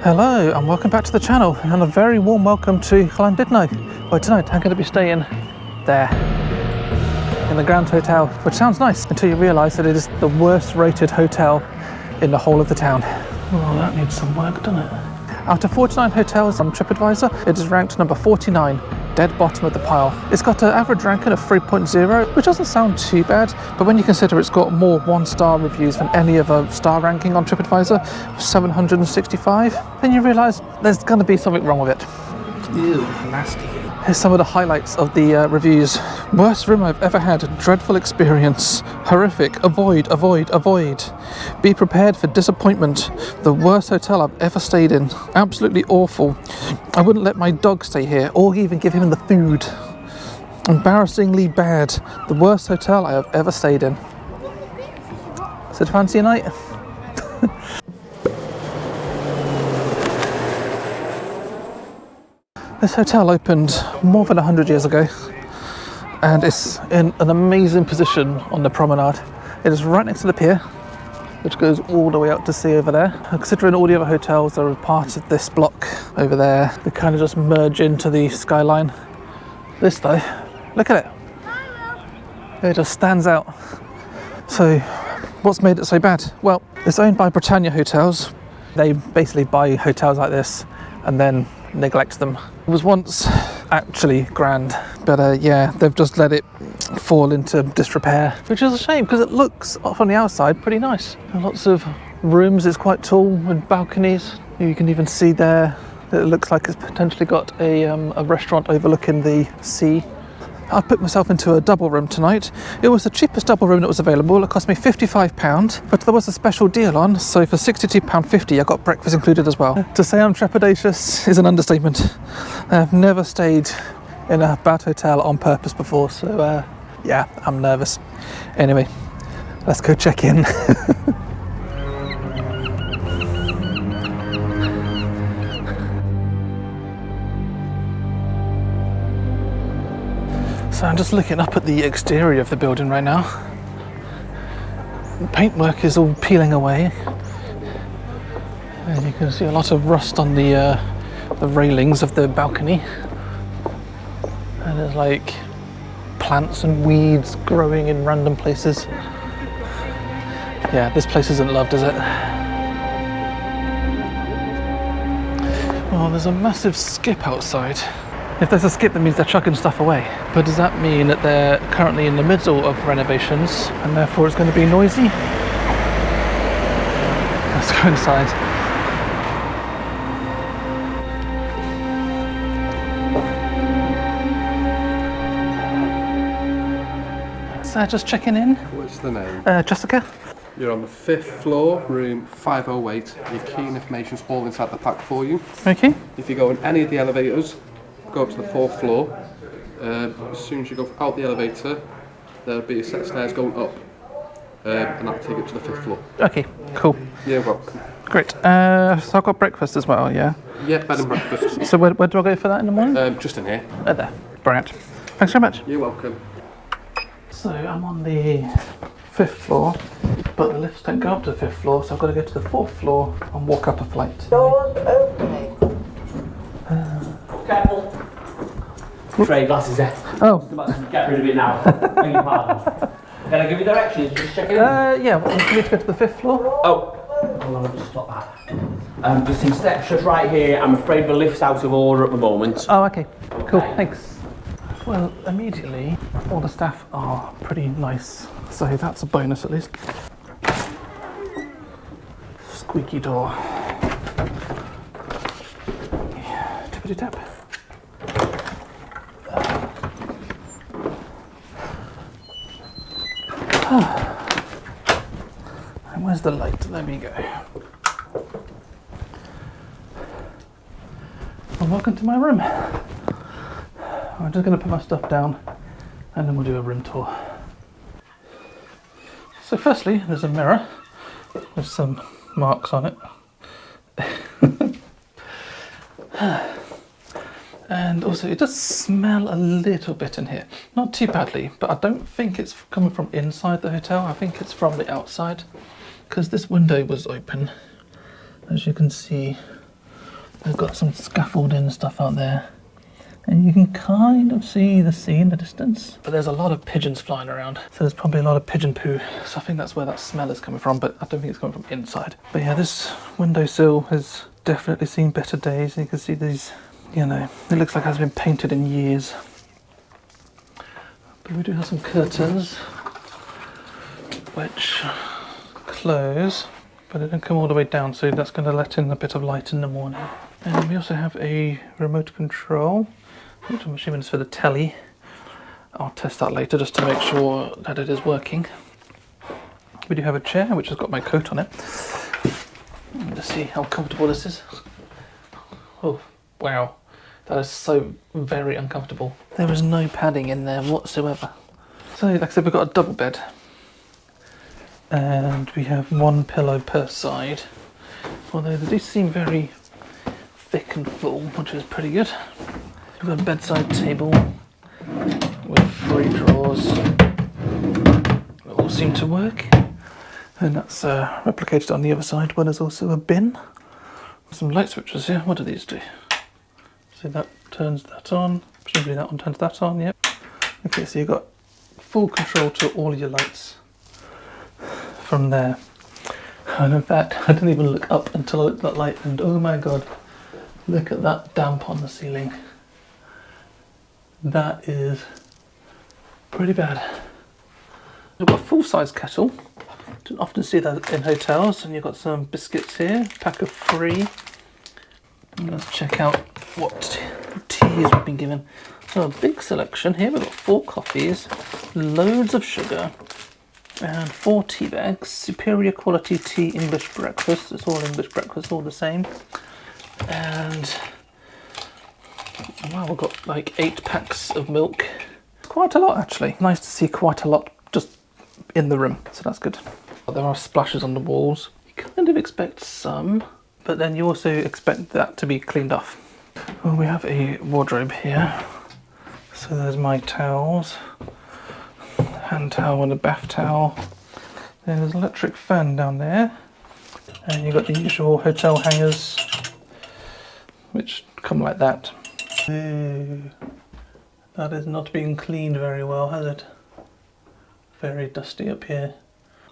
Hello and welcome back to the channel and a very warm welcome to Llandudno. Well, tonight I'm going to be staying there in the Grand Hotel, which sounds nice until you realise that it is the worst rated hotel in the whole of the town. Well, that needs some work, doesn't it? Out of 49 hotels on TripAdvisor, it is ranked number 49, dead bottom of the pile. It's got an average ranking of 3.0, which doesn't sound too bad, but when you consider it's got more one-star reviews than any other star ranking on TripAdvisor, 765, then you realise there's going to be something wrong with it. Ew, nasty. Here's some of the highlights of the reviews. Worst room I've ever had. Dreadful experience. Horrific. Avoid, avoid, avoid. Be prepared for disappointment. The worst hotel I've ever stayed in. Absolutely awful. I wouldn't let my dog stay here or even give him the food. Embarrassingly bad. The worst hotel I have ever stayed in. So fancy a night? This hotel opened more than 100 years ago and it's in an amazing position on the promenade. It is right next to the pier, which goes all the way out to sea over there. Considering all the other hotels that are part of this block over there, they kind of just merge into the skyline. This though, look at it. It just stands out. So what's made it so bad? Well, it's owned by Britannia Hotels. They basically buy hotels like this and then neglect them. It was once actually grand, but yeah, they've just let it fall into disrepair, which is a shame because it looks from the outside pretty nice. Lots of rooms, it's quite tall with balconies. You can even see there that it looks like it's potentially got a restaurant overlooking the sea. I put myself into a double room tonight. It was the cheapest double room that was available. It cost me £55, but there was a special deal on, so for £62.50 I got breakfast included as well. To say I'm trepidatious is an understatement. I've never stayed in a bad hotel on purpose before, so yeah, I'm nervous. Anyway, let's go check in. So I'm just looking up at the exterior of the building right now. The paintwork is all peeling away. And you can see a lot of rust on the railings of the balcony. And there's like plants and weeds growing in random places. Yeah, this place isn't loved, is it? Oh, there's a massive skip outside. If there's a skip, that means they're chucking stuff away. But does that mean that they're currently in the middle of renovations and therefore it's going to be noisy? Let's go inside. So just checking in. What's the name? Jessica. You're on the 5th floor, room 508. Your key and information's all inside the pack for you. Okay. If you go in any of the elevators, go up to the 4th floor. As soon as you go out the elevator, there'll be a set of stairs going up, and that'll take you to the 5th floor. Okay, cool. You're welcome. Great. So I've got breakfast as well, yeah? Yeah, bed and breakfast. So where do I go for that in the morning? Just in here. There. Brilliant. Thanks very much. You're welcome. So I'm on the 5th floor, but the lifts don't go up to the 5th floor, so I've got to go to the 4th floor and walk up a flight. Doors opening. Careful. Tray glasses there. Oh. Get rid of it now. Beg your pardon. Can I give you directions? Just check it in. Yeah, well, can we go to the 5th floor? Oh. Hold on, I'll just stop that. There's some steps just right here. I'm afraid the lift's out of order at the moment. Oh, okay. Cool, thanks. Well, immediately, all the staff are pretty nice, so that's a bonus at least. Squeaky door. Tippity tap. And where's the light? There we go. Well, welcome to my room. I'm just going to put my stuff down and then we'll do a room tour. So firstly, there's a mirror with some marks on it. And also it does smell a little bit in here. Not too badly, but I don't think it's coming from inside the hotel. I think it's from the outside because this window was open, as you can see. We've got some scaffolding and stuff out there. And you can kind of see the sea in the distance. But there's a lot of pigeons flying around. So there's probably a lot of pigeon poo. So I think that's where that smell is coming from, but I don't think it's coming from inside. But yeah, this windowsill has definitely seen better days. And you can see these, you know, it looks like it hasn't been painted in years. But we do have some curtains, which close, but it don't come all the way down. So that's going to let in a bit of light in the morning. And we also have a remote control, which I'm assuming is for the telly. I'll test that later just to make sure that it is working. We do have a chair which has got my coat on it. Let's see how comfortable this is. Oh, wow. That is so very uncomfortable. There is no padding in there whatsoever. So, like I said, we've got a double bed. And we have one pillow per side. Although they do seem very thick and full, which is pretty good. We've got a bedside table with 3 drawers that all seem to work, and that's replicated on the other side where there's also a bin. Some light switches here. What do these do? So that turns that on, presumably that one turns that on, yep. Okay, so you've got full control to all of your lights from there. And in fact, I didn't even look up until I looked at that light, and oh my god, look at that damp on the ceiling. That is pretty bad. We've got a full-size kettle. Don't often see that in hotels. And you've got some biscuits here, pack of 3. And let's check out what teas we've been given. So a big selection here. We've got 4 coffees, loads of sugar, and 4 tea bags. Superior quality tea English breakfast. It's all English breakfast, all the same. And wow, we've got like 8 packs of milk. Quite a lot actually. Nice to see quite a lot just in the room, so that's good. There are splashes on the walls. You kind of expect some, but then you also expect that to be cleaned off. Well, we have a wardrobe here. So there's my towels, hand towel and a bath towel. Then there's an electric fan down there. And you've got the usual hotel hangers, which come like that. Ooh, that is not being cleaned very well, has it? Very dusty up here.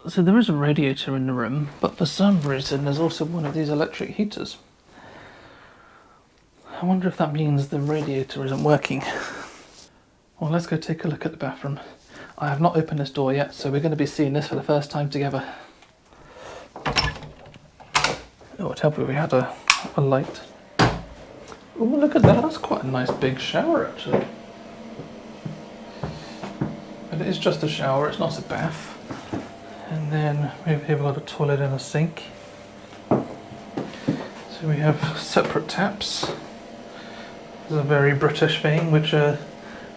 So there is a radiator in the room, but for some reason there's also one of these electric heaters. I wonder if that means the radiator isn't working. Well, let's go take a look at the bathroom. I have not opened this door yet, so we're going to be seeing this for the first time together. It would help if we had a light. Oh, look at that, that's quite a nice big shower actually. But it is just a shower, it's not a bath. And then here we've got a toilet and a sink. So we have separate taps. This is a very British thing, which I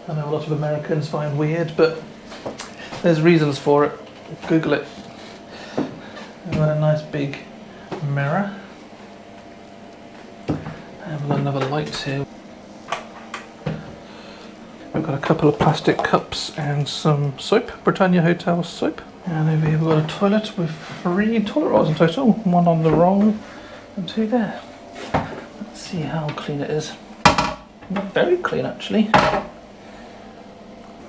know a lot of Americans find weird, but there's reasons for it. Google it. We've got a nice big mirror. And we've got another light here. We've got a couple of plastic cups and some soap, Britannia Hotel soap. And over here we've got a toilet with 3 toilet rolls in total. 1 on the roll and 2 there. Let's see how clean it is. Very clean actually.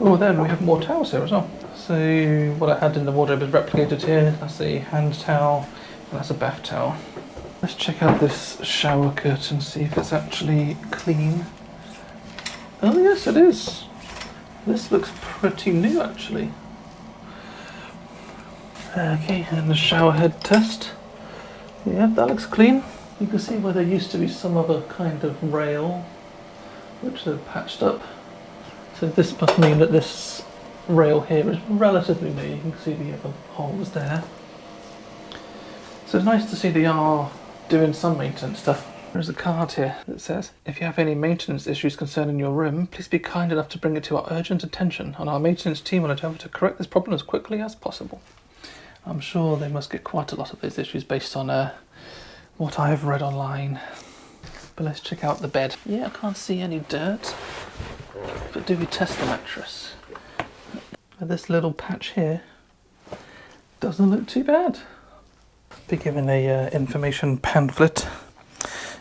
Oh, then we have more towels here as well. So what I had in the wardrobe is replicated here. That's a hand towel and that's a bath towel. Let's check out this shower curtain, see if it's actually clean. Oh yes, it is. This looks pretty new actually. Okay, and the shower head test. Yeah, that looks clean. You can see where there used to be some other kind of rail, which they've patched up. So this must mean that this rail here is relatively new. You can see the other holes there. So it's nice to see they are doing some maintenance stuff. There's a card here that says, if you have any maintenance issues concerning your room, please be kind enough to bring it to our urgent attention, and our maintenance team will endeavour to correct this problem as quickly as possible. I'm sure they must get quite a lot of those issues based on what I've read online. But let's check out the bed. Yeah, I can't see any dirt. But do we test the mattress? This little patch here doesn't look too bad. Be given a information pamphlet.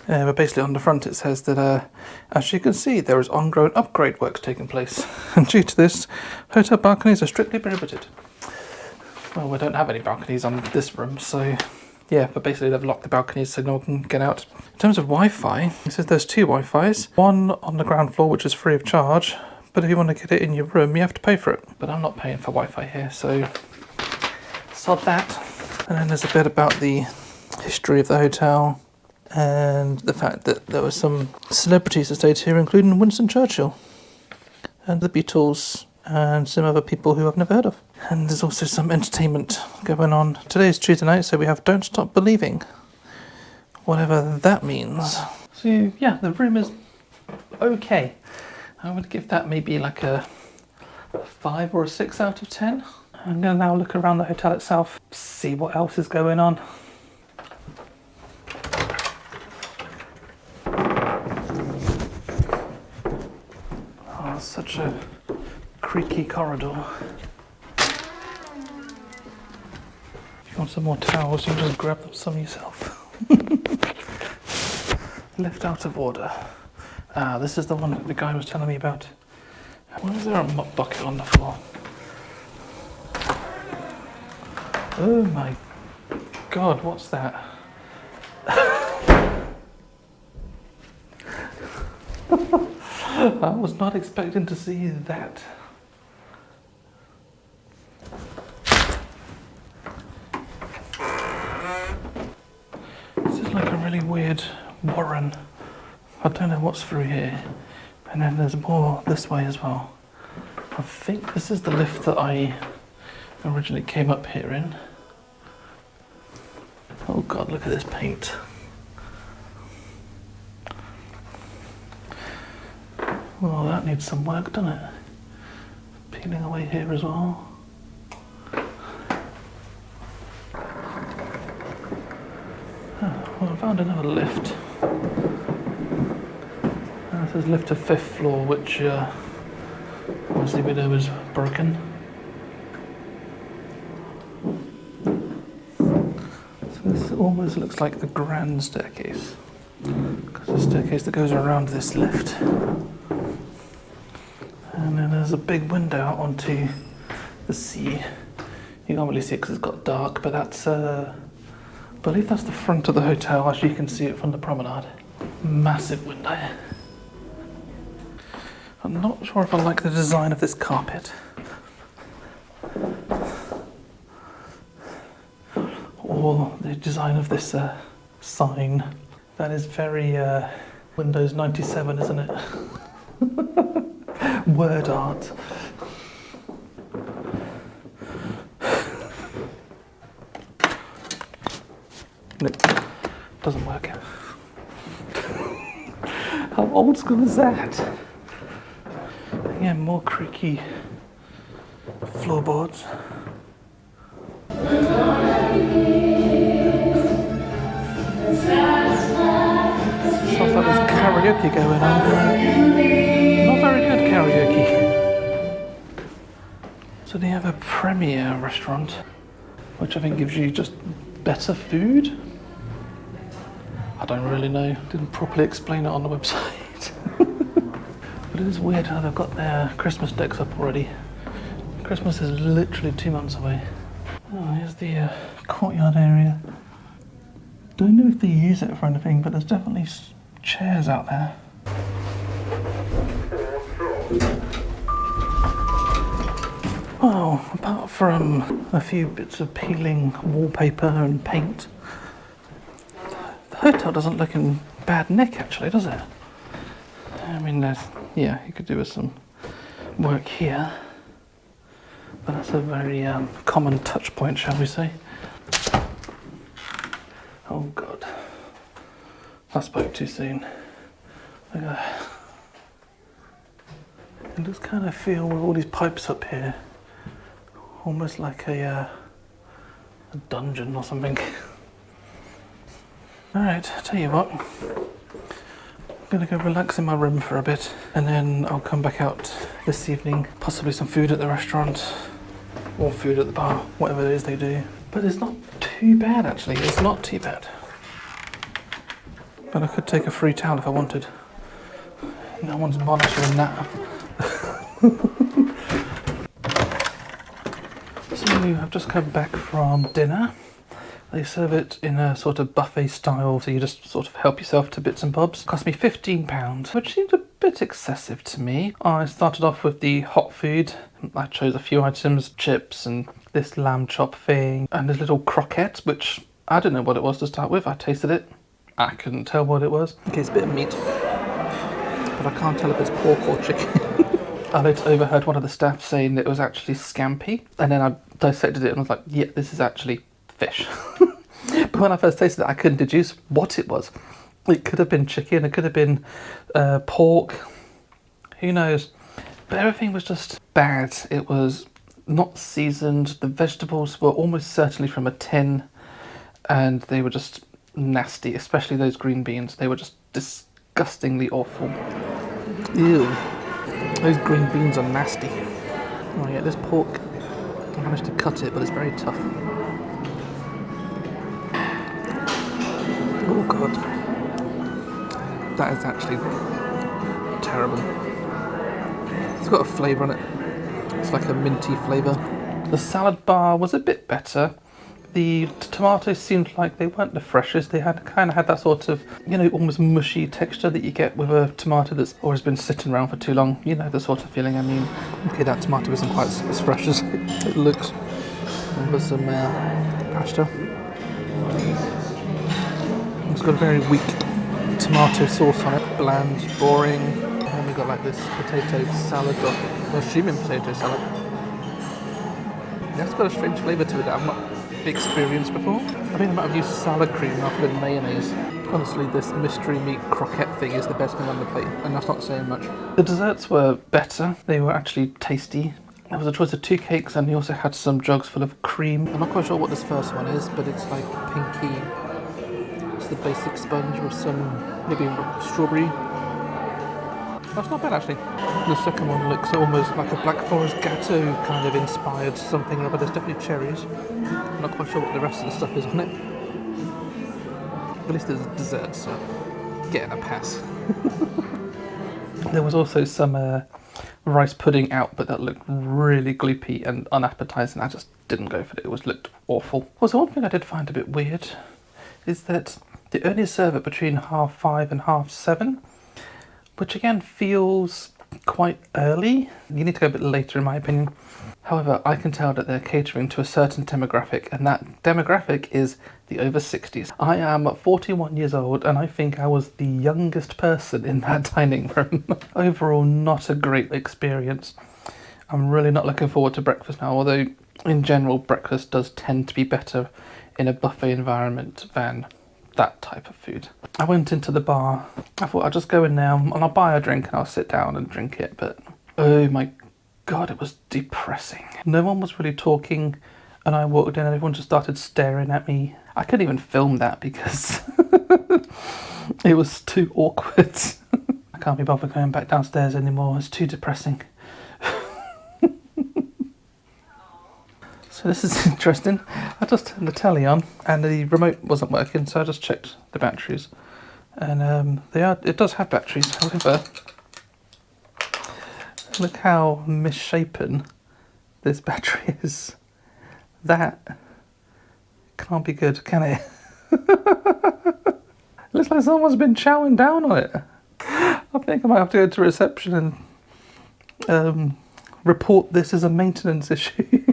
But basically on the front it says that, as you can see, there is ongoing upgrade works taking place. And due to this, hotel balconies are strictly prohibited. Well, we don't have any balconies on this room, so yeah, but basically they've locked the balconies so no one can get out. In terms of Wi-Fi, it says there's 2 Wi-Fis. One on the ground floor, which is free of charge, but if you want to get it in your room, you have to pay for it. But I'm not paying for Wi-Fi here, so sod that. And then there's a bit about the history of the hotel and the fact that there were some celebrities that stayed here, including Winston Churchill and the Beatles and some other people who I've never heard of. And there's also some entertainment going on. Today's Tuesday night, so we have Don't Stop Believing, whatever that means. So yeah, the room is okay. I would give that maybe like a 5 or a 6 out of 10. I'm going to now look around the hotel itself, see what else is going on. Oh, it's such a creaky corridor. If you want some more towels, you can just grab them some yourself. Left out of order. Ah, this is the one that the guy was telling me about. Why is there a mop bucket on the floor? Oh my god, what's that? I was not expecting to see that. This is like a really weird warren. I don't know what's through here. And then there's more this way as well. I think this is the lift that I originally came up here in. Oh god, look at this paint. Well, that needs some work, doesn't it? Peeling away here as well. Oh, well, I found another lift. This is lift to 5th floor, which obviously we know is broken. So this almost looks like the grand staircase, because the staircase that goes around this lift. And then there's a big window out onto the sea. You can't really see it because it's got dark, but that's, I believe that's the front of the hotel, as you can see it from the promenade. Massive window. I'm not sure if I like the design of this carpet. Or the design of this sign. That is very Windows 97, isn't it? Word art. Nope, doesn't work. How old school is that? Again, more creaky floorboards. Sounds like there's karaoke going on. Not very good karaoke. So they have a premier restaurant, which I think gives you just better food. I don't really know. Didn't properly explain it on the website. But it is weird how they've got their Christmas decks up already. Christmas is literally 2 months away. Oh, here's the courtyard area. Don't know if they use it for anything, but there's definitely chairs out there. Oh, apart from a few bits of peeling wallpaper and paint, the hotel doesn't look in bad nick actually, does it? I mean, yeah, you could do with some work here, but that's a very common touch point, shall we say. Oh god, I spoke too soon. I just kind of feel with all these pipes up here, almost like a dungeon or something. Alright, I'll tell you what. I'm gonna go relax in my room for a bit, and then I'll come back out this evening. Possibly some food at the restaurant, or food at the bar, whatever it is they do. But it's not too bad actually, it's not too bad. But I could take a free towel if I wanted. No one's monitoring that. So I've just come back from dinner. They serve it in a sort of buffet style, so you just sort of help yourself to bits and bobs. Cost me £15, which seemed a bit excessive to me. I started off with the hot food. I chose a few items, chips and this lamb chop thing, and this little croquette, which I didn't know what it was to start with. I tasted it. I couldn't tell what it was. Okay, it's a bit of meat, but I can't tell if it's pork or chicken. I later overheard one of the staff saying that it was actually scampi, and then I dissected it and was like, yeah, this is actually fish. But when I first tasted it, I couldn't deduce what it was. It could have been chicken, it could have been pork, who knows. But everything was just bad. It was not seasoned. The vegetables were almost certainly from a tin, and they were just nasty, especially those green beans. They were just disgustingly awful. Ew. Those green beans are nasty. Oh yeah, this pork, I managed to cut it, but it's very tough. Oh god. That is actually terrible. It's got a flavour on it. It's like a minty flavour. The salad bar was a bit better. The tomatoes seemed like they weren't the freshest. They had kind of had that sort of, you know, almost mushy texture that you get with a tomato that's always been sitting around for too long. You know, the sort of feeling I mean. Okay, that tomato isn't quite as fresh as it looks. With some pasta. It's got a very weak tomato sauce on it. Bland, boring. And then we got like this potato salad, or I'm assuming potato salad. That's got a strange flavour to it that I've not experienced before. I think I might have used salad cream rather than mayonnaise. Honestly, this mystery meat croquette thing is the best thing on the plate, and that's not saying much. The desserts were better. They were actually tasty. There was a choice of 2 cakes, and they also had some jugs full of cream. I'm not quite sure what this first one is, but it's like pinky. It's the basic sponge with some maybe strawberry. That's not bad actually. The second one looks almost like a Black Forest Gâteau kind of inspired something, but there's definitely cherries. I'm not quite sure what the rest of the stuff is on it. At least there's a dessert, so getting a pass. There was also some rice pudding out, but that looked really gloopy and unappetizing. I just didn't go for it. It looked awful. Also, one thing I did find a bit weird is that they only serve it between 5:30 and 7:30. Which again feels quite early. You need to go a bit later in my opinion. However, I can tell that they're catering to a certain demographic, and that demographic is the over 60s. I am 41 years old, and I think I was the youngest person in that dining room. Overall, not a great experience. I'm really not looking forward to breakfast now, although in general breakfast does tend to be better in a buffet environment than that type of food. I went into the bar. I thought I'll just go in now and I'll buy a drink and I'll sit down and drink it, but oh my god, it was depressing. No one was really talking, and I walked in and everyone just started staring at me. I couldn't even film that because it was too awkward. I can't be bothered going back downstairs anymore. It's too depressing. So this is interesting. I just turned the telly on and the remote wasn't working, so I just checked the batteries. And it does have batteries, however, look how misshapen this battery is. That can't be good, can it? Looks like someone's been chowing down on it. I think I might have to go to reception and report this as a maintenance issue.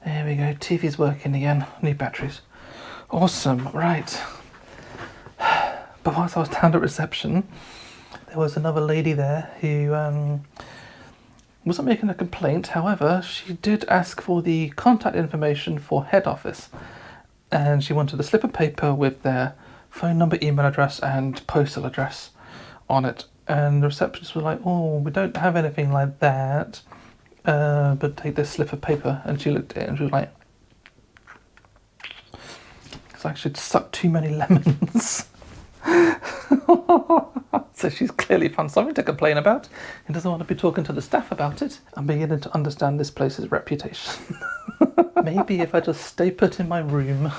There we go, TV's working again, new batteries. Awesome, right. But whilst I was down at reception, there was another lady there who wasn't making a complaint. However, she did ask for the contact information for head office. And she wanted a slip of paper with their phone number, email address and postal address on it. And the receptionist was like, oh, we don't have anything like that. But take this slip of paper. And she looked at it and she was like, it's like she'd sucked too many lemons. So she's clearly found something to complain about and doesn't want to be talking to the staff about it. I'm beginning to understand this place's reputation. Maybe if I just stay put in my room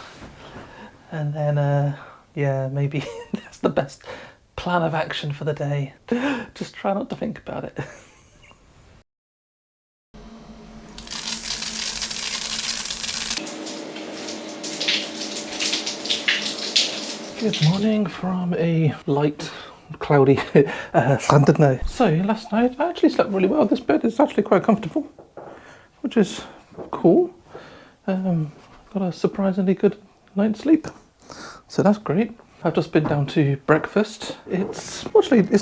and then Yeah, maybe that's the best plan of action for the day. Just try not to think about it. Good morning from a light, cloudy Llandudno. So last night I actually slept really well. This bed is actually quite comfortable, which is cool. Got a surprisingly good night's sleep, so that's great. I've just been down to breakfast. It's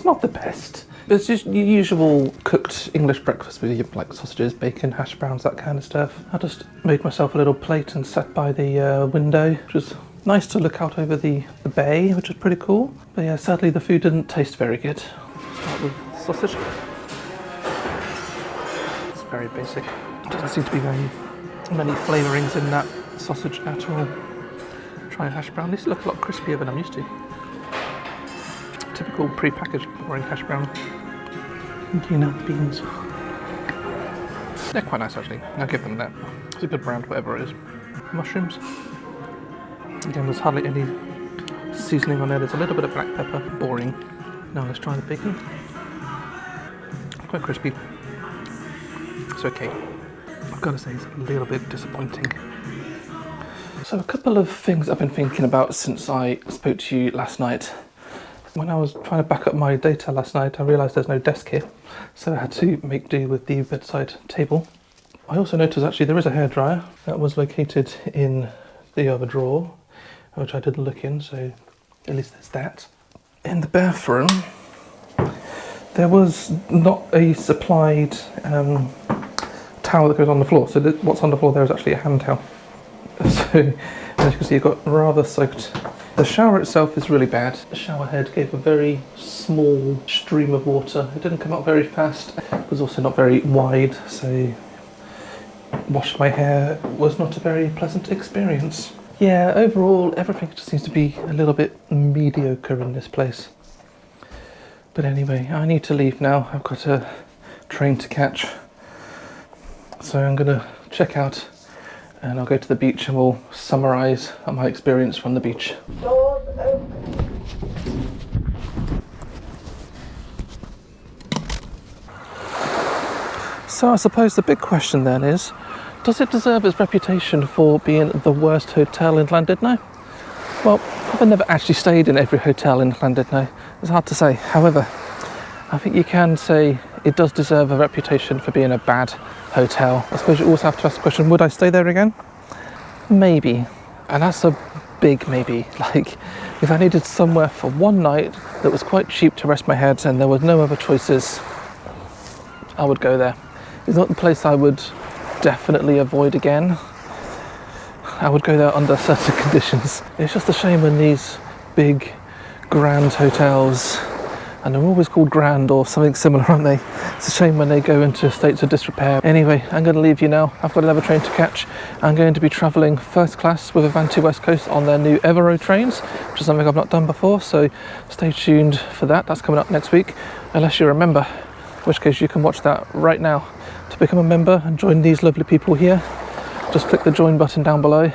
not the best. It's just your usual cooked English breakfast with like sausages, bacon, hash browns, that kind of stuff. I just made myself a little plate and sat by the window, which was nice to look out over the bay, which was pretty cool. But yeah, sadly the food didn't taste very good. Start with sausage. It's very basic. Doesn't seem to be very many flavourings in that sausage at all. Try a hash brown. These look a lot crispier than I'm used to. Typical pre-packaged boring hash brown. Beans. They're quite nice actually. I'll give them that. It's a good brand, whatever it is. Mushrooms. Again, there's hardly any seasoning on there. There's a little bit of black pepper. Boring. Now let's try the bacon. Quite crispy. It's okay. I've got to say it's a little bit disappointing. So a couple of things I've been thinking about since I spoke to you last night. When I was trying to back up my data last night, I realised there's no desk here, so I had to make do with the bedside table. I also noticed actually there is a hairdryer that was located in the other drawer, which I didn't look in, so at least there's that. In the bathroom, there was not a supplied towel that goes on the floor, so what's on the floor there is actually a hand towel. So as you can see, you've got rather soaked. The shower itself is really bad. The shower head gave a very small stream of water. It didn't come out very fast. It was also not very wide, so washing my hair was not a very pleasant experience. Yeah, overall everything just seems to be a little bit mediocre in this place. But anyway, I need to leave now. I've got a train to catch. So I'm gonna check out and I'll go to the beach and we'll summarise my experience from the beach. So I suppose the big question then is, does it deserve its reputation for being the worst hotel in Llandudno? Well, I've never actually stayed in every hotel in Llandudno. It's hard to say. However, I think you can say it does deserve a reputation for being a bad hotel. I suppose you also have to ask the question, would I stay there again? Maybe. And that's a big maybe. Like, if I needed somewhere for one night that was quite cheap to rest my head and there was no other choices, I would go there. It's not the place I would definitely avoid again. I would go there under certain conditions. It's just a shame when these big, grand hotels, and they're always called grand or something similar, aren't they? It's a shame when they go into states of disrepair. Anyway, I'm going to leave you now. I've got another train to catch. I'm going to be travelling first class with Avanti West Coast on their new Evero trains, which is something I've not done before, so stay tuned for that. That's coming up next week, unless you're a member, in which case you can watch that right now. To become a member and join these lovely people here, just click the join button down below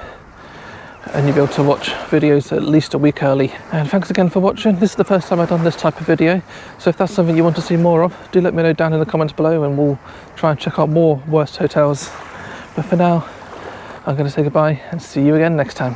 and you'll be able to watch videos at least a week early. And thanks again for watching. This is the first time I've done this type of video, so if that's something you want to see more of, do let me know down in the comments below and we'll try and check out more worst hotels. But for now, I'm going to say goodbye and see you again next time.